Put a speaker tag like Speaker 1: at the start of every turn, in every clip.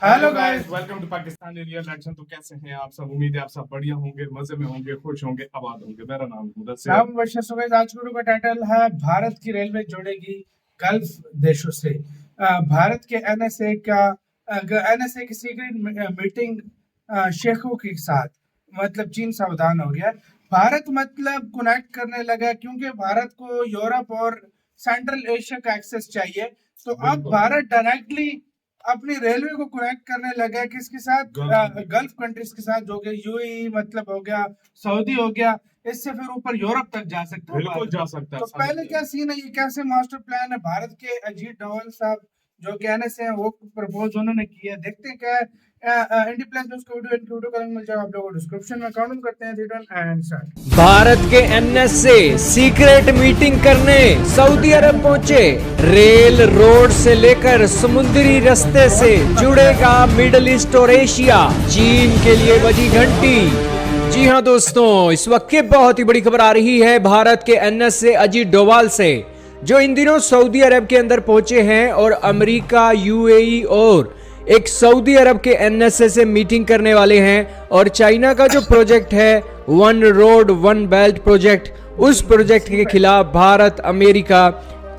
Speaker 1: Hello guys,
Speaker 2: welcome to Pakistani real action. तो कैसे हैं आप सब? उम्मीद है आप सब बढ़िया होंगे, मजे में होंगे, खुश होंगे, आबाद होंगे। मेरा नाम मुदस्सिर।
Speaker 1: नाम वर्षा सुगैज। आज वीडियो का टाइटल है भारत की रेलवे जुड़ेगी गल्फ देशों से। भारत के एनएसए की सीक्रेट मीटिंग शेखों के साथ, मतलब चीन सावधान हो गया। भारत मतलब कनेक्ट करने लगा, क्योंकि भारत को यूरोप और सेंट्रल एशिया का एक्सेस चाहिए। तो अब भारत डायरेक्टली अपनी रेलवे को कनेक्ट करने लगा किसके साथ? गल्फ कंट्रीज के साथ, जो कि यूएई मतलब हो गया, सऊदी हो गया। इससे फिर ऊपर यूरोप तक जा सकता है,
Speaker 2: बिल्कुल जा सकता है।
Speaker 1: तो पहले क्या सीन है, ये कैसे मास्टर प्लान है भारत के? अजीत डोवाल साहब जो कहने से हैं वो प्रपोज उन्होंने किया, देखते हैं क्या इंडी प्लस न्यूज़ का वीडियो का लिंक मिल जाएगा आप लोगों को डिस्क्रिप्शन में। काउंट करते हैं 3 2 एंड स्टार्ट।
Speaker 3: भारत के एनएसए सीक्रेट मीटिंग करने सऊदी अरब पहुंचे। रेल रोड से लेकर समुद्री रास्ते से जुड़ेगा मिडिल ईस्ट और एशिया। चीन के लिए बजी घंटी। जी हां दोस्तों, इस वक्त की बहुत ही बड़ी खबर आ रही है भारत के एनएसए अजीत डोवाल से, जो इन दिनों सऊदी अरब के अंदर पहुंचे हैं और अमेरिका, यूएई और एक सऊदी अरब के एनएसए से मीटिंग करने वाले हैं। और चाइना का जो प्रोजेक्ट है one road one belt project, उस प्रोजेक्ट के खिलाफ भारत, अमेरिका,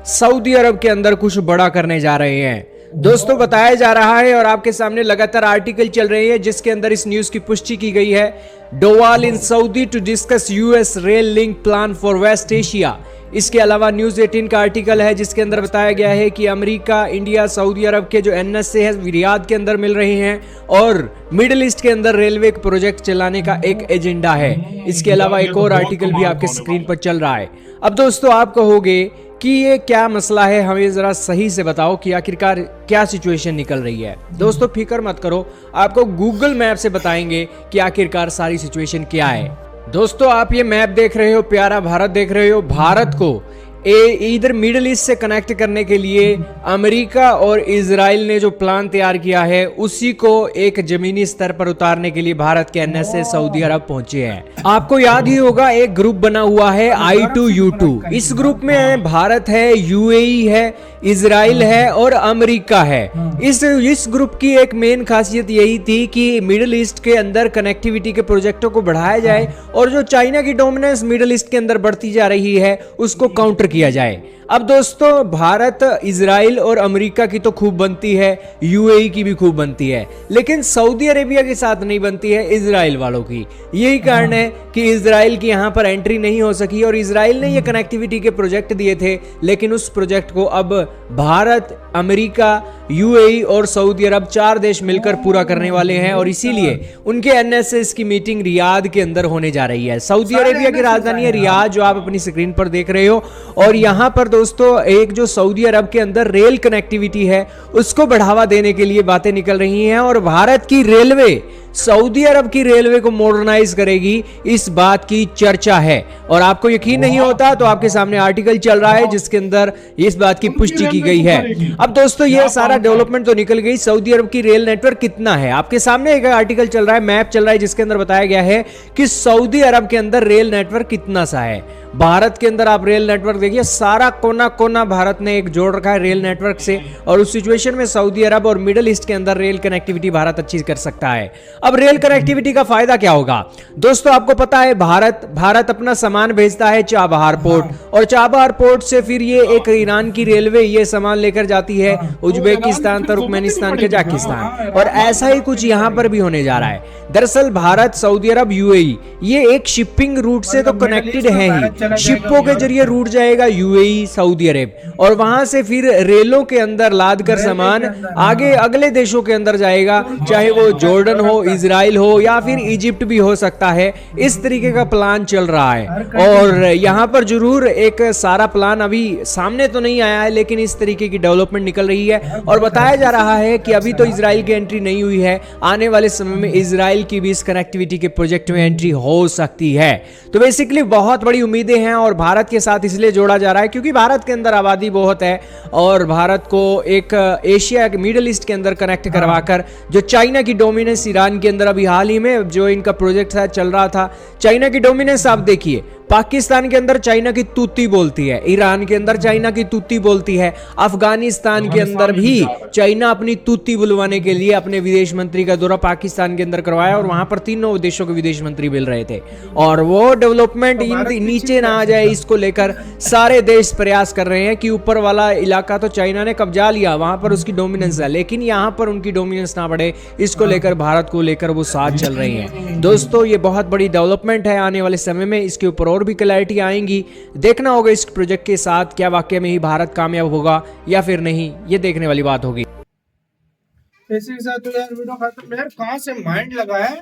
Speaker 3: सऊदी अरब के अंदर कुछ बड़ा करने जा रहे हैं। दोस्तों बताया जा रहा है और आपके सामने लगातार आर्टिकल चल रहे हैं जिसके अंदर इस न्यूज की पुष्टि की गई है। Doval in Saudi to discuss US rail link plan for West Asia. इसके अलावा न्यूज 18 का आर्टिकल है जिसके अंदर बताया गया है कि अमेरिका, इंडिया, सऊदी अरब के जो एनएसए है रियाद के अंदर मिल रहे हैं और मिडिल ईस्ट के अंदर रेलवे प्रोजेक्ट चलाने का एक एजेंडा है। इसके अलावा एक और आर्टिकल भी आपके स्क्रीन पर चल रहा है। अब दोस्तों आप कहोगे कि ये क्या मसला है, हमें जरा सही से बताओ कि आखिरकार क्या सिचुएशन निकल रही है। दोस्तों फिक्र मत करो, आपको गूगल मैप से बताएंगे कि आखिरकार सारी सिचुएशन क्या है। दोस्तों आप ये मैप देख रहे हो, प्यारा भारत देख रहे हो। भारत को इधर मिडिल ईस्ट से कनेक्ट करने के लिए अमेरिका और इजराइल ने जो प्लान तैयार किया है उसी को एक जमीनी स्तर पर उतारने के लिए भारत के एनएसए सऊदी अरब पहुंचे हैं। आपको याद ही होगा एक ग्रुप बना हुआ है I2U2। इस ग्रुप में भारत है, यूएई है, इजराइल है और अमेरिका है। इस ग्रुप की एक मेन खासियत यही थी कि मिडिल ईस्ट के अंदर कनेक्टिविटी के प्रोजेक्टों को बढ़ाया जाए और जो चाइना की डोमिनेंस मिडिल ईस्ट के अंदर बढ़ती जा रही है उसको काउंटर किया जाए। अब दोस्तों भारत, इजराइल और अमेरिका की तो खूब बनती है, यूएई की भी खूब बनती है, लेकिन सऊदी अरेबिया के साथ नहीं बनती है इजराइल वालों की। यही कारण है कि इजराइल की यहां पर एंट्री नहीं हो सकी और इजराइल ने ये कनेक्टिविटी के प्रोजेक्ट दिए थे, लेकिन उस प्रोजेक्ट को अब भारत, अमेरिका, यूएई और सऊदी अरब 4 देश मिलकर पूरा करने वाले हैं और इसीलिए उनके एनएसएस की मीटिंग रियाद के अंदर होने जा रही है। सऊदी अरेबिया की राजधानी है रियाद, जो आप अपनी स्क्रीन पर देख रहे हो। और यहां पर दोस्तों एक जो सऊदी अरब के अंदर रेल कनेक्टिविटी है उसको बढ़ावा देने के लिए बातें निकल रही हैं और भारत की रेलवे सऊदी अरब की रेलवे को मॉडर्नाइज करेगी, इस बात की चर्चा है। और आपको यकीन नहीं होता तो आपके सामने आर्टिकल चल रहा है जिसके अंदर इस बात की पुष्टि की गई है। अब दोस्तों ये सारा डेवलपमेंट तो निकल गई, सऊदी अरब की रेल नेटवर्क कितना है आपके सामने एक आर्टिकल चल रहा है, मैप चल रहा है जिसके अंदर बताया गया है कि सऊदी अरब के अंदर रेल नेटवर्क कितना सा है। भारत के अंदर आप रेल नेटवर्क देखिए, सारा कोना कोना भारत ने एक जोड़ रखा है रेल नेटवर्क से और उस सिचुएशन में सऊदी अरब और मिडिल ईस्ट के अंदर रेल कनेक्टिविटी भारत अच्छी कर सकता है। अब रेल कनेक्टिविटी का फायदा क्या होगा दोस्तों? आपको पता है भारत अपना सामान भेजता है चाबहार पोर्ट और चाबहार पोर्ट से फिर ये एक ईरान की रेलवे ये सामान लेकर जाती है उज्बेकिस्तान, तुर्कमेनिस्तान, कजाकिस्तान, और ऐसा ही कुछ यहां पर भी होने जा रहा है। दरअसल भारत, सऊदी अरब, यूएई ये एक शिपिंग रूट से तो कनेक्टेड है ही, शिपों के जरिए रूट जाएगा यूएई, सऊदी अरब और वहां से फिर रेलों के अंदर लाद कर सामान आगे अगले देशों के अंदर जाएगा, चाहे वो जॉर्डन हो, इजराइल हो या फिर इजिप्ट भी हो सकता है। इस तरीके का प्लान चल रहा है और यहां पर जरूर एक सारा प्लान अभी सामने तो नहीं आया है, लेकिन इस तरीके की डेवलपमेंट निकल रही है और बताया जा रहा है कि अभी तो इजराइल की एंट्री नहीं हुई है, आने वाले समय में इजराइल की भी इस कनेक्टिविटी के प्रोजेक्ट में एंट्री हो सकती है। तो बेसिकली बहुत बड़ी उम्मीदें हैं और भारत के साथ इसलिए जोड़ा जा रहा है क्योंकि भारत के अंदर आबादी बहुत है और भारत को एक एशिया, मिडिल ईस्ट के अंदर कनेक्ट करवाकर जो चाइना की डोमिनेंस ईरान के अंदर अभी हाल ही में जो इनका प्रोजेक्ट चल रहा था, चाइना की डोमिनेंस आप देखिए पाकिस्तान के अंदर चाइना की तूती बोलती है, ईरान के अंदर चाइना की तूती बोलती है, अफगानिस्तान के अंदर भी चाइना अपनी तूती बुलवाने के लिए अपने विदेश मंत्री का दौरा पाकिस्तान के अंदर करवाया और वहां पर तीनों देशों के विदेश मंत्री मिल रहे थे। और वो डेवलपमेंट नीचे ना आ जाए इसको लेकर सारे देश प्रयास कर रहे हैं कि ऊपर वाला इलाका तो चाइना ने कब्जा लिया, वहां पर उसकी डोमिनेंस है, लेकिन यहां पर उनकी डोमिनेंस ना बढ़े, इसको लेकर भारत को लेकर वो साथ चल रही हैं। दोस्तों ये बहुत बड़ी डेवलपमेंट है, आने वाले समय में इसके ऊपर और भी क्लैरिटी आएंगी। देखना होगा इस प्रोजेक्ट के साथ क्या वाकई में ही भारत कामयाब होगा या फिर नहीं, ये देखने वाली बात होगी।
Speaker 1: इसी के साथ तो यार वीडियो खत्म। यार कहाँ से माइंड लगाया है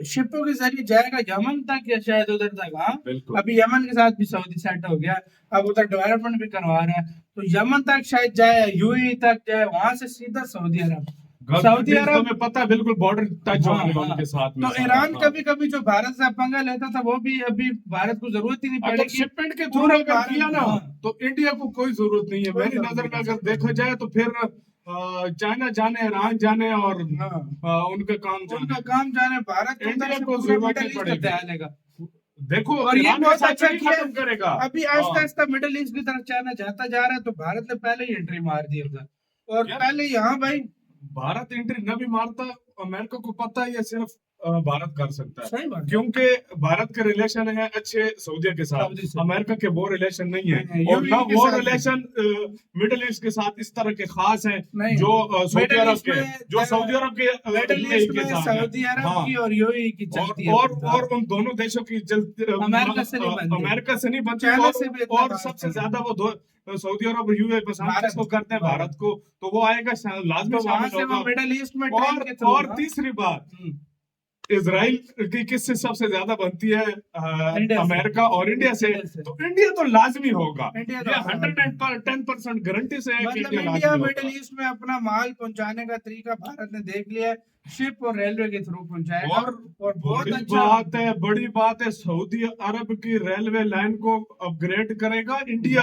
Speaker 1: शिपों के जरिए जाएगा यमन तक या शायद उधर तक। हाँ अभी यमन के साथ भी सऊदी सेट हो गया, अब उधर डेवलपमेंट भी करवा रहा है, तो यमन तक शायद जाए, यूएई तक जाए, वहां से सीधा सऊदी अरब। सऊदी अरब
Speaker 2: में पता है बिल्कुल बॉर्डर टच होने वाले के साथ में।
Speaker 1: तो ईरान कभी कभी जो भारत से पंगा लेता था वो भी अभी भारत को जरूरत ही नहीं पड़ेगी।
Speaker 2: शिपमेंट के थ्रू अगर किया ना तो इंडिया को कोई जरूरत नहीं है। मेरी नजर में अगर देखा जाए तो फिर चाइना जाने, ईरान जाने और उनका काम जाने, भारत
Speaker 1: इंडिया को जरूरत नहीं पड़ेगी।
Speaker 2: देखो
Speaker 1: और ये बहुत अच्छा किया
Speaker 2: करेगा।
Speaker 1: अभी आहिस्ता आहिस्ता मिडिल ईस्ट की तरफ चाइना जाता जा रहा है, तो भारत ने पहले ही एंट्री मार दी उधर। और पहले यहाँ भाई
Speaker 2: भारत एंट्री न भी मारता, अमेरिका को पता है ये सिर्फ भारत कर सकता है,
Speaker 1: सही बात।
Speaker 2: क्योंकि भारत के रिलेशन है अच्छे सऊदी के साथ, अमेरिका के वो रिलेशन नहीं है, और ना वो रिलेशन मिडिल ईस्ट के साथ इस तरह के खास हैं जो सऊदी अरब के, जो सऊदी अरब के
Speaker 1: सऊदी अरब की और यूएई की चलती है।
Speaker 2: और उन दोनों देशों की अमेरिका से नहीं बनती, और सबसे ज्यादा वो सऊदी अरब और यूएई पसंद किसको करते हैं? भारत को। तो वो आएगा लाजमी शामिल होगा
Speaker 1: मिडिल ईस्ट में।
Speaker 2: और तीसरी बात, इजराइल की किससे सबसे ज्यादा बनती है? अमेरिका और इंडिया से। तो इंडिया तो लाजमी होगा, ये 110% गारंटी से है कि
Speaker 1: इंडिया मिडिल ईस्ट में अपना माल पहुंचाने का तरीका भारत ने देख लिया है, शिप और रेलवे के थ्रू पहुंचाएगा। और बहुत अच्छा
Speaker 2: बड़ी बात है सऊदी अरब की रेलवे लाइन को अपग्रेड करेगा इंडिया।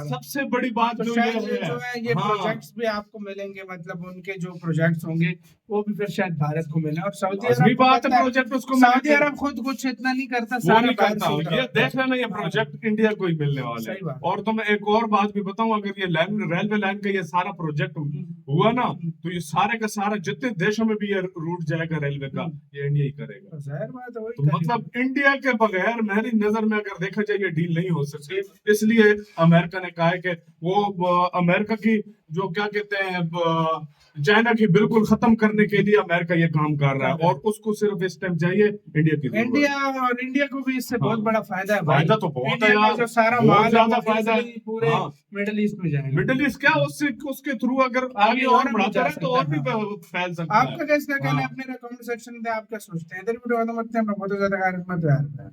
Speaker 2: सबसे बड़ी बात
Speaker 1: जो है ये प्रोजेक्ट्स भी आपको मिलेंगे, मतलब उनके जो प्रोजेक्ट्स होंगे वो भी फिर शायद भारत को मिले। और सऊदी अरब
Speaker 2: बात है प्रोजेक्ट उसको,
Speaker 1: सऊदी अरब खुद कुछ इतना नहीं करता, सारा
Speaker 2: ये देख लेना, ये प्रोजेक्ट इंडिया को ही मिलने वाला है। और तो मैं एक और बात भी बताऊं, अगर ये रेलवे लाइन का ये सारा प्रोजेक्ट हुआ ना, तो ये सारे का सारा जितने देशों में भी ये रूट जाएगा रेलवे का, ये इंडिया ही करेगा। तो मतलब इंडिया के बगैर मेरी नजर में अगर देखा जाए ये डील नहीं हो सकती। इसलिए अमेरिका ने कहा है कि वो अमेरिका की जो क्या कहते हैं चाइना की बिल्कुल खत्म करने के लिए अमेरिका ये काम कर रहा है, और उसको सिर्फ इस टाइम चाहिए इंडिया की।
Speaker 1: इंडिया को भी इससे बहुत बड़ा फायदा है।
Speaker 2: फायदा तो बहुत है यार,
Speaker 1: जो सारा माल
Speaker 2: ज्यादा फायदा है
Speaker 1: पूरे मिडिल ईस्ट में जाएगा।
Speaker 2: मिडिल ईस्ट क्या, उसके थ्रू अगर आगे और बढ़ाता रहे तो और भी फैल सकता है।
Speaker 1: आपका कैसा कहना है? अपने कमेंट सेक्शन में आप क्या सोचते हैं? इधर वीडियो खत्म करते हैं। बहुत ज्यादा